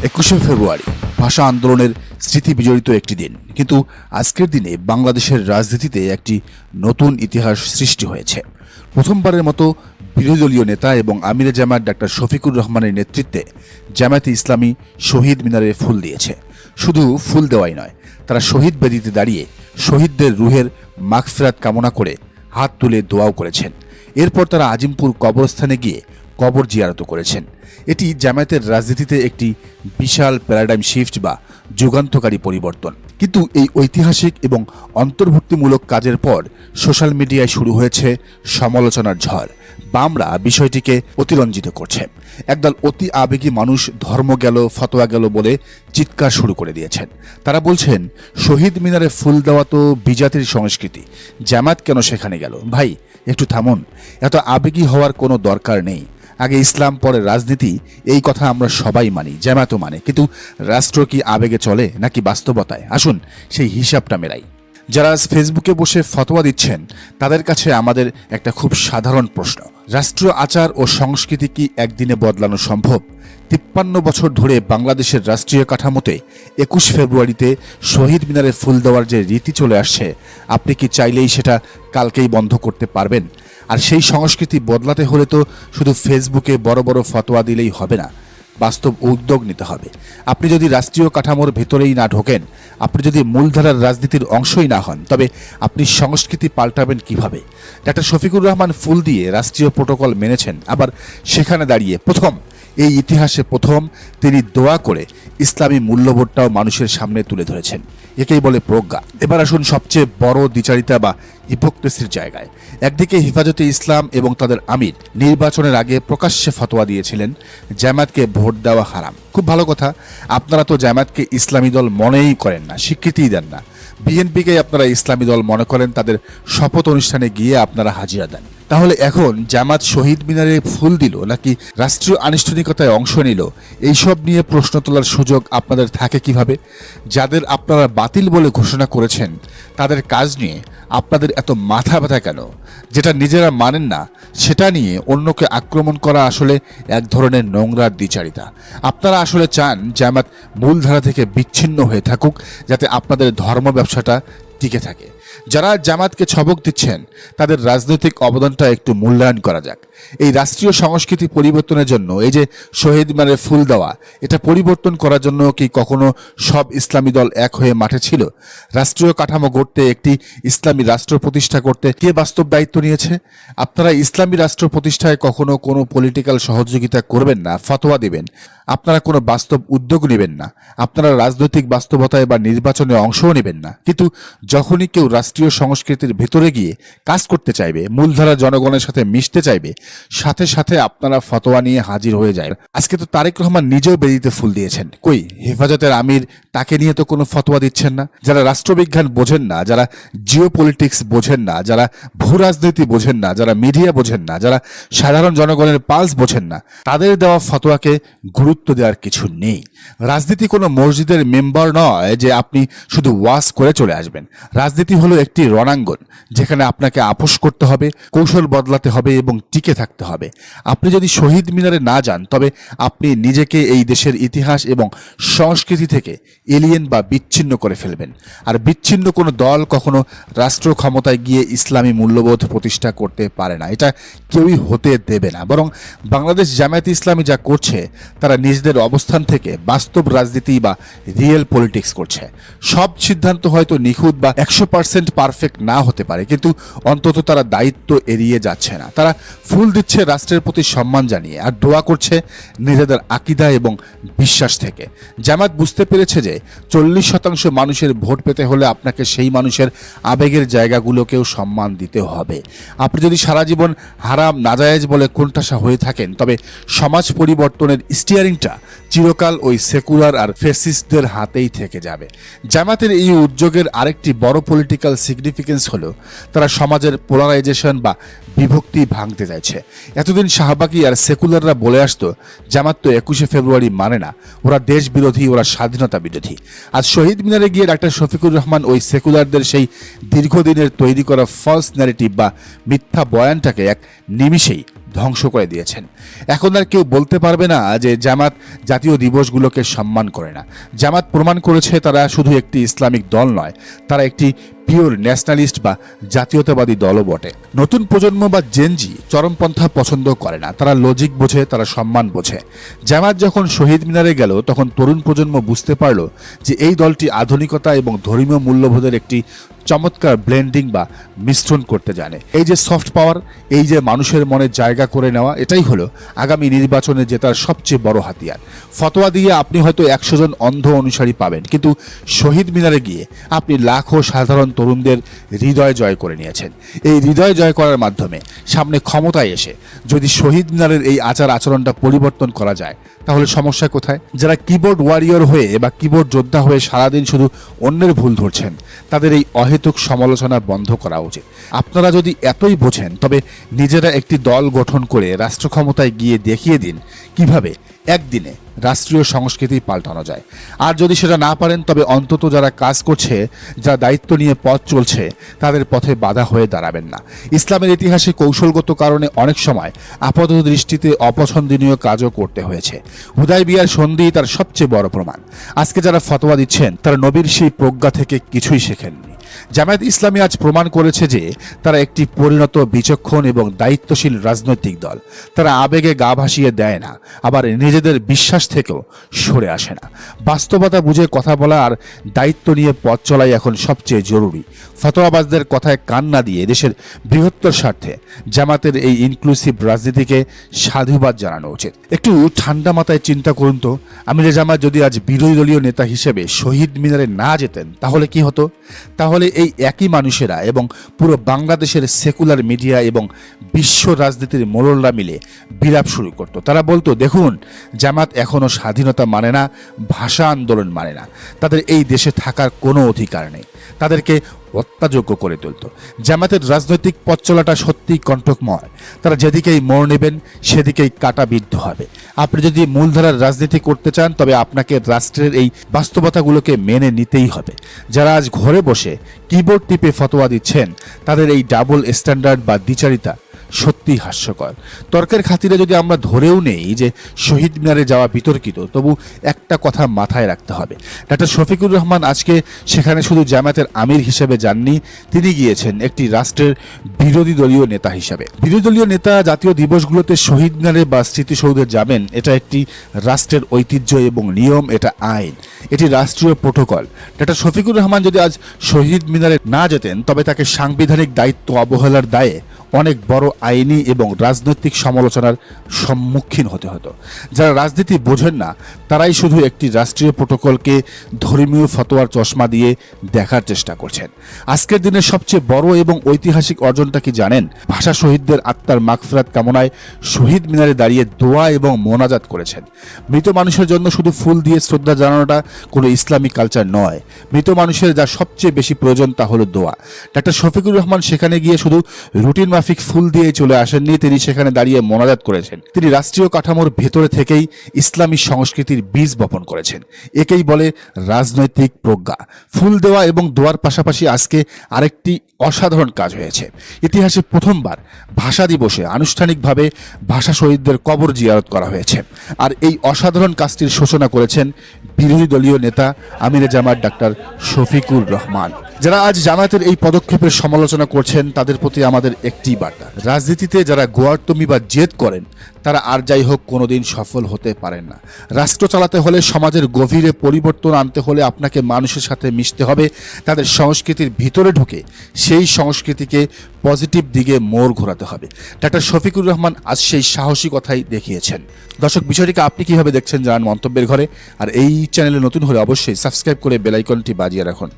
21শে ফেব্রুয়ারি ভাষা আন্দোলনের স্মৃতি বিজড়িত একটি দিন, কিন্তু আজকের দিনে বাংলাদেশের রাজনীতিতে একটি নতুন ইতিহাস সৃষ্টি হয়েছে। প্রথমবারের মতো বিরোধী দলীয় নেতা এবং আমিরে জামায়াত ডাক্তার শফিকুর রহমানের নেতৃত্বে জামায়াতে ইসলামী শহীদ মিনারে ফুল দিয়েছে। শুধু ফুল দেওয়াই নয়, তারা শহীদ বেদিতে দাঁড়িয়ে শহীদদের রুহের মাগফিরাত কামনা করে হাত তুলে দোয়াও করেছেন। এরপর তারা আজিমপুর কবরস্থানে গিয়ে কবর জিয়ারত করেছেন। এটি জামায়াতের রাজনীতিতে একটি বিশাল প্যারাডাইম শিফট বা যুগান্তকারী পরিবর্তন। কিন্তু এই ঐতিহাসিক এবং অন্তর্ভুক্তিমূলক কাজের পর সোশ্যাল মিডিয়ায় শুরু হয়েছে সমালোচনার ঝড়। বামরা বিষয়টিকে অতিরঞ্জিত করছে। একদল অতি আবেগী মানুষ ধর্ম গেল, ফতোয়া গেল বলে চিৎকার শুরু করে দিয়েছেন। তারা বলছেন, শহীদ মিনারে ফুল দেওয়া তো বিজাতির সংস্কৃতি, জামায়াত কেন সেখানে গেল? ভাই, একটু থামুন। এত আবেগী হওয়ার কোনো দরকার নেই। আগে ইসলাম, পরে রাজনীতি, এই কথা আমরা সবাই মানি, জামায়াতও মানে। কিন্তু রাষ্ট্র কি আবেগে চলে নাকি বাস্তবতায়? আসুন সেই হিসাবটা মেলাই। যারা আজ ফেসবুকে বসে ফতোয়া দিচ্ছেন, তাদের কাছে আমাদের একটা খুব সাধারণ প্রশ্ন: রাষ্ট্রীয় আচার ও সংস্কৃতি কি একদিনে বদলানো সম্ভব? 53 বছর ধরে বাংলাদেশের রাষ্ট্রীয় কাঠামোতে 21 ফেব্রুয়ারিতে শহীদ মিনারে ফুল দেওয়ার যে রীতি চলে আসছে, আপনি কি চাইলেই সেটা কালকেই বন্ধ করতে পারবেন? আর সেই সংস্কৃতি বদলাতে হলে তো শুধু ফেসবুকে বড় বড় ফতোয়া দিলেই হবে না, বাস্তব উদ্যোগ নিতে হবে। আপনি যদি রাষ্ট্রীয় কাঠামোর ভেতরেই না ঢোকেন, আপনি যদি মূলধারার রাজনীতির অংশই না হন, তবে আপনি সংস্কৃতি পাল্টাবেন কিভাবে? ডাক্তার শফিকুর রহমান ফুল দিয়ে রাষ্ট্রীয় প্রোটোকল মেনেছেন, আবার সেখানে দাঁড়িয়ে এই ইতিহাসে প্রথম তিনি দোয়া করে ইসলামী মূল্যবোধটাও মানুষের সামনে তুলে ধরেছেন। একেই বলে প্রজ্ঞা। এবার আসুন সবচেয়ে বড় দ্বিচারিতা বা হিপোক্রেসির জায়গায়। একদিকে হেফাজতে ইসলাম এবং তাদের আমির নির্বাচনের আগে প্রকাশ্যে ফতোয়া দিয়েছিলেন জামায়াতকে ভোট দেওয়া হারাম। খুব ভালো কথা, আপনারা তো জামায়াতকে ইসলামী দল মনেই করেন না, স্বীকৃতিই দেন না। বিএনপিকে আপনারা ইসলামী দল মনে করেন, তাদের শপথ অনুষ্ঠানে গিয়ে আপনারা হাজিরা দেন। তাহলে এখন জামাত শহীদ মিনারে ফুল দিল নাকি রাষ্ট্রীয় আনুষ্ঠানিকতায় অংশ নিল, এইসব নিয়ে প্রশ্ন তোলার সুযোগ আপনাদের থাকে কিভাবে? যাদের আপনারা বাতিল বলে ঘোষণা করেছেন, তাদের কাজ নিয়ে আপনাদের এত মাথা ব্যথা কেন? যেটা নিজেরা মানেন না, সেটা নিয়ে অন্যকে আক্রমণ করা আসলে এক ধরনের নোংরা দ্বিচারিতা। আপনারা আসলে চান জামাত মূলধারা থেকে বিচ্ছিন্ন হয়ে থাকুক, যাতে আপনাদের ধর্ম ব্যবসাটা টিকে থাকে। যারা জামাতকে ছবক দিচ্ছেন, তাদের রাজনৈতিক অবদানটা একটু মূল্যায়ন করা যাক। এই রাষ্ট্রীয় সংস্কৃতি পরিবর্তনের জন্য এই যে শহীদ মিনারে ফুল দেওয়া, এটা পরিবর্তন করার জন্য কি কখনো সব ইসলামী দল এক হয়ে মাঠে ছিল? রাষ্ট্রীয় কাঠামো গড়তে, একটি ইসলামী রাষ্ট্র প্রতিষ্ঠা করতে কে বাস্তব দায়িত্ব নিয়েছে? আপনারা ইসলামী রাষ্ট্র প্রতিষ্ঠায় কখনো কোনো পলিটিক্যাল সহযোগিতা করবেন না, ফতোয়া দিবেন। আপনারা কোনো বাস্তব উদ্যোগ নেবেন না। আপনারা রাজনৈতিক বাস্তবতায় বা নির্বাচনে অংশও নেবেন না। কিন্তু যখনই কেউ রাষ্ট্রীয় সংস্কৃতির ভেতরে গিয়ে কাজ করতে চাইবে, মূলধারা জনগণের সাথে মিশতে চাইবে, সাথে সাথে আপনারা ফতোয়া নিয়ে হাজির হয়ে যায়। আজকে তো তারেক রহমান নিজেও বেদিতে ফুল দিয়েছেন। কই হেফাজতের আমির, তাকে নিয়ে তো কোনো ফতোয়া দিচ্ছেন না। যারা রাষ্ট্রবিজ্ঞান বোঝেন না, যারা জিও পলিটিক্স বোঝেন না, যারা ভূ রাজনীতি বোঝেন না, যারা মিডিয়া বোঝেন না, যারা সাধারণ জনগণের পালস বোঝেন না, তাদের দেওয়া ফতোয়াকে গুরুত্ব দেওয়ার কিছু নেই। রাজনীতি কোনো মসজিদের মেম্বার নয় যে আপনি শুধু ওয়াজ করে চলে আসবেন। রাজনীতি হলো একটি রণাঙ্গন, যেখানে আপনাকে আপোষ করতে হবে, কৌশল বদলাতে হবে এবং টিকে থাকতে হবে। আপনি যদি শহীদ মিনারে না যান, তবে আপনি নিজেকে এই দেশের ইতিহাস এবং সংস্কৃতি থেকে এলিয়েন বা বিচ্ছিন্ন করে ফেলবেন। আর বিচ্ছিন্ন কোনো দল কখনো রাষ্ট্র ক্ষমতায় গিয়ে ইসলামী মূল্যবোধ প্রতিষ্ঠা করতে পারে না, এটা কেউই হতে দেবে না। বরং বাংলাদেশ জামায়াত ইসলামী যা করছে, তারা নিজেদের অবস্থান থেকে বাস্তব রাজনীতি বা রিয়েল পলিটিক্স করছে। সব সিদ্ধান্ত হয়তো নিখুঁত বা 100% পারফেক্ট না হতে পারে, কিন্তু অন্তত তারা দায়িত্ব এড়িয়ে যাচ্ছে না। তারা ফুল দিচ্ছে রাষ্ট্রের প্রতি সম্মান জানিয়ে, আর দোয়া করছে নিজেদের আকীদা এবং বিশ্বাস থেকে। জামায়াত বুঝতে পেরেছে যে 40% মানুষের ভোট পেতে হলে আপনাকে সেই মানুষের আবেগের জায়গাগুলোকেও সম্মান দিতে হবে। আপনি যদি সারা জীবন হারাম, নাজায়েজ বলে কোণঠাসা হয়ে থাকেন, তবে সমাজ পরিবর্তনের স্টিয়ারিংটা চিরকাল ওই সেকুলার আর ফেসিস্টদের হাতেই থেকে যাবে। জামায়াতের এই উদ্যোগের আরেকটি বড় পলিটিক্যাল সিগনিফিকেন্স হলো, তারা সমাজের পোলারাইজেশন বা বিভক্তি ভাঙতে চাইছে। এতদিন শাহবাগী আর সেকুলাররা বলে আসতো, জামাত তো 21শে ফেব্রুয়ারি মানে না, ওরা দেশ বিরোধী, ওরা স্বাধীনতা বিরোধী। আজ শহীদ মিনারে গিয়ে ডাক্তার শফিকুর রহমান ওই সেকুলারদের সেই দীর্ঘদিনের তৈরি করা ফলস ন্যারেটিভ বা মিথ্যা বয়ানটাকে এক নিমিষেই ধ্বংস করে দিয়েছেন। এখন আর কেউ বলতে পারবে না যে জামাত জাতীয় দিবসগুলোকে সম্মান করে না। জামাত প্রমাণ করেছে তারা শুধু একটি ইসলামিক দল নয়, তারা একটি পিওর ন্যাশনালিস্ট বা জাতীয়তাবাদী দলও বটে। নতুন প্রজন্ম বা জেনজি চরমপন্থা পছন্দ করে না, তারা লজিক বোঝে, তারা সম্মান বোঝে। জামাত যখন শহীদ মিনারে গেল তখন তরুণ প্রজন্ম বুঝতে পারল যে এই দলটি আধুনিকতা এবং ধর্মীয় মূল্যবোধের একটি চমৎকার ব্লেন্ডিং বা মিশ্রণ করতে জানে। এই যে সফট পাওয়ার, এই যে মানুষের মনে জায়গা করে নেওয়া, এটাই হলো আগামী নির্বাচনে জেতার সবচেয়ে বড় হাতিয়ার। ফতোয়া দিয়ে আপনি হয়তো 100 জন অন্ধ অনুসারী পাবেন, কিন্তু শহীদ মিনারে গিয়ে আপনি লাখো সাধারণ তরুণদের হৃদয় জয় করে নিয়েছেন। এই হৃদয় জয় করার মাধ্যমে সামনে ক্ষমতায় এসে যদি শহীদ মিনারের এই আচার আচরণটা পরিবর্তন করা যায়, তাহলে সমস্যা কোথায়? যারা কিবোর্ড ওয়ারিয়র হয়ে বা কিবোর্ড যোদ্ধা হয়ে সারাদিন শুধু অন্যের ভুল ধরছেন, তাদের এই অহেতুক সমালোচনা বন্ধ করা উচিত। আপনারা যদি এতই বোঝেন, তবে নিজেরা একটি দল গঠন করে রাষ্ট্র ক্ষমতায় গিয়ে দেখিয়ে দিন কিভাবে একদিনে রাষ্ট্রীয় সংস্কৃতি পাল্টানো যায়। আর যদি সেটা না পারেন, তবে অন্তত যারা কাজ করছে, যারা দায়িত্ব নিয়ে পথ চলছে, তাদের পথে বাধা হয়ে দাঁড়াবেন না। ইসলামের ইতিহাসে কৌশলগত কারণে অনেক সময় আপাত দৃষ্টিতে অপছন্দনীয় কাজও করতে হয়েছে। হুদায়বিয়ার সন্ধি তার সবচেয়ে বড় প্রমাণ। আজকে যারা ফতোয়া দিচ্ছেন, তারা নবীর সেই প্রজ্ঞা থেকে কিছুই শেখেননি। জামায়াত ইসলামী আজ প্রমাণ করেছে যে তারা একটি পরিণত, বিচক্ষণ এবং দায়িত্বশীল রাজনৈতিক দল। তারা আবেগে গা ভাসিয়ে দেয় না, আবার নিজেদের বিশ্বাস থেকেও সরে আসে না। বাস্তবতা বুঝে কথা বলা আর দায়িত্ব নিয়ে পথ চলাই এখন সবচেয়ে জরুরি। ফতোয়াবাজদের কথায় কান না দিয়ে দেশের বৃহত্তর স্বার্থে জামাতের এই ইনক্লুসিভ রাজনীতিকে সাধুবাদ জানানো উচিত। একটু ঠান্ডা মাথায় চিন্তা করুন তো, আমিরে জামাত যদি আজ বিরোধী দলীয় নেতা হিসেবে শহীদ মিনারে না যেতেন, তাহলে কি হতো? তাহলে এই একই মানুষেরা এবং পুরো বাংলাদেশের সেকুলার মিডিয়া এবং বিশ্ব রাজনীতির মোড়লরা মিলে বিলাপ শুরু করত। তারা বলতো, দেখুন, জামাত এখনো স্বাধীনতা মানে না, ভাষা আন্দোলন মানে না, তাদের এই দেশে থাকার কোনো অধিকার নেই, তাদেরকে হত্যাযোগ্য করে তুলত। জামাতের রাজনৈতিক পথ চলাটা সত্যিই কণ্টকময়। তারা যেদিকেই মোড় নেবেন সেদিকেই কাঁটাবিদ্ধ হবে। আপনি যদি মূলধারার রাজনীতি করতে চান, তবে আপনাকে রাষ্ট্রের এই বাস্তবতাগুলোকে মেনে নিতেই হবে। যারা আজ ঘরে বসে কিবোর্ড টিপে ফতোয়া দিচ্ছেন, তাদের এই ডাবল স্ট্যান্ডার্ড বা দ্বিচারিতা সত্যিই হাস্যকর। তর্কের খাতিরে যদি আমরা ধরেও নেই যে শহীদ মিনারে যাওয়া বিতর্কিত, তবু একটা কথা মাথায় রাখতে হবে। ডক্টর শফিকুর রহমান আজকে সেখানে শুধু জামায়াতের আমির হিসেবে যাননি, তিনি গিয়েছেন একটি রাষ্ট্রের বিরোধী দলীয় নেতা হিসেবে। বিরোধী দলীয় নেতা জাতীয় দিবসগুলোতে শহীদ মিনারে বা স্মৃতিসৌধে যাবেন, এটা একটি রাষ্ট্রের ঐতিহ্য এবং নিয়ম, এটা আইন, এটি রাষ্ট্রীয় প্রোটোকল। ডক্টর শফিকুর রহমান যদি আজ শহীদ মিনারে না যেতেন, তবে তাকে সাংবিধানিক দায়িত্ব অবহেলার দায়ে অনেক বড় আইনি এবং রাজনৈতিক সমালোচনার সম্মুখীন হতে হতো। যারা রাজনীতি বোঝেন না, তারাই শুধু একটি রাষ্ট্রীয় প্রোটোকলকে ধর্মীয় ফতোয়ার চশমা দিয়ে দেখার চেষ্টা করছেন। আজকের দিনের সবচেয়ে বড় এবং ঐতিহাসিক অর্জনটা কি জানেন? ভাষা শহীদদের আত্মার মাগফিরাত কামনায় শহীদ মিনারে দাঁড়িয়ে দোয়া এবং মোনাজাত করেছেন। মৃত মানুষের জন্য শুধু ফুল দিয়ে শ্রদ্ধা জানানোটা কোনো ইসলামিক কালচার নয়। মৃত মানুষের যা সবচেয়ে বেশি প্রয়োজন তা হলো দোয়া। ডক্টর শফিকুর রহমান সেখানে গিয়ে শুধু রুটিন মাফিক ফুল দিয়ে চলে আসেননি, তিনি সেখানে দাঁড়িয়ে মোনাজাত করেছেন। তিনি রাষ্ট্রীয় কাঠামোর ভেতরে থেকেই ইসলামী সংস্কৃতির বীজ বপন করেছেন। একেই বলে রাজনৈতিক প্রজ্ঞা। ফুল দেওয়া এবং দোয়ার পাশাপাশি আজকে আরেকটি অসাধারণ কাজ হয়েছে। ইতিহাসে প্রথমবার ভাষা দিবসে আনুষ্ঠানিকভাবে ভাষা শহীদদের কবর জিয়ারত করা হয়েছে। আর এই অসাধারণ কাজটির সূচনা করেছেন বিরোধী দলীয় নেতা আমিরে জামাত ডাক্তার শফিকুর রহমান। যারা আজ জামায়াতের এই পদক্ষেপের সমালোচনা করছেন, তাদের প্রতি আমাদের একটি বার্তা: রাজনীতিতে যারা গোয়ার্তমি বা জেদ করেন, তারা আর যাই হোক কোনোদিন সফল হতে পারেন না। রাষ্ট্র চালাতে হলে, সমাজের গভীরে পরিবর্তন আনতে হলে আপনাকে মানুষের সাথে মিশতে হবে, তাদের সংস্কৃতির ভিতরে ঢুকে সেই সংস্কৃতিকে পজিটিভ দিকে মোড় ঘোরাতে হবে। ডাক্তার শফিকুর রহমান আজ সেই সাহসী কথাই দেখিয়েছেন। দর্শক, বিষয়টিকে আপনি কিভাবে দেখছেন জানান মন্তব্যের ঘরে। আর এই চ্যানেলে নতুন হলে অবশ্যই সাবস্ক্রাইব করে বেল আইকনটি বাজিয়ে রাখুন।